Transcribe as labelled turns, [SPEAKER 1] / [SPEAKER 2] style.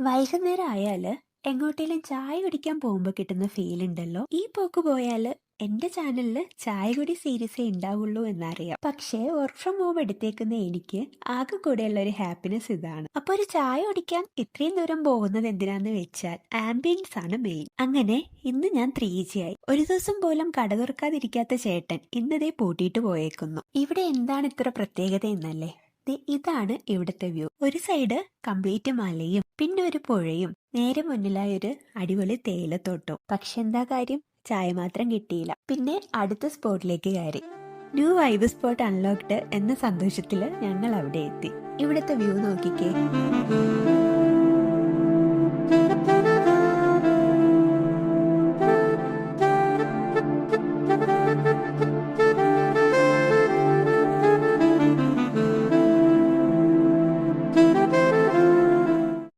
[SPEAKER 1] വൈകുന്നേരം ആയാല് എങ്ങോട്ടേലും ചായ കുടിക്കാൻ പോകുമ്പോ കിട്ടുന്ന ഫീൽ ഉണ്ടല്ലോ. ഈ പോക്ക് പോയാല് എന്റെ ചാനലില് ചായ കുടി സീരീസേ ഉണ്ടാവുള്ളൂ എന്നറിയാം. പക്ഷേ വർക്ക് ഫ്രം ഹോം എടുത്തേക്കുന്ന എനിക്ക് ആകെ കൂടെയുള്ള ഒരു ഹാപ്പിനെസ് ഇതാണ്. അപ്പൊ ഒരു ചായ കുടിക്കാൻ ഇത്രയും ദൂരം പോകുന്നത് എന്തിനാന്ന് വെച്ചാൽ ആംബിയൻസ് ആണ് മെയിൻ. അങ്ങനെ ഇന്ന് ഞാൻ 3G ആയി. ഒരു ദിവസം പോലും കട തുറക്കാതിരിക്കാത്ത ചേട്ടൻ ഇന്നതേ പൂട്ടിയിട്ട് പോയേക്കുന്നു. ഇവിടെ എന്താണ് ഇത്ര പ്രത്യേകത എന്നല്ലേ. ഇതാണ് ഇവിടുത്തെ വ്യൂ. ഒരു സൈഡ് കംപ്ലീറ്റ് മലയും പിന്നെ ഒരു പുഴയും നേരെ മുന്നിലായ ഒരു അടിപൊളി തേയിലത്തോട്ടവും. പക്ഷെ എന്താ കാര്യം, ചായ മാത്രം കിട്ടിയില്ല. പിന്നെ അടുത്ത സ്പോട്ടിലേക്ക് കയറി. ന്യൂ വൈബ് സ്പോട്ട് അൺലോക്ക്ഡ് എന്ന സന്തോഷത്തില് ഞങ്ങൾ അവിടെ എത്തി. ഇവിടുത്തെ വ്യൂ നോക്കിക്കേ.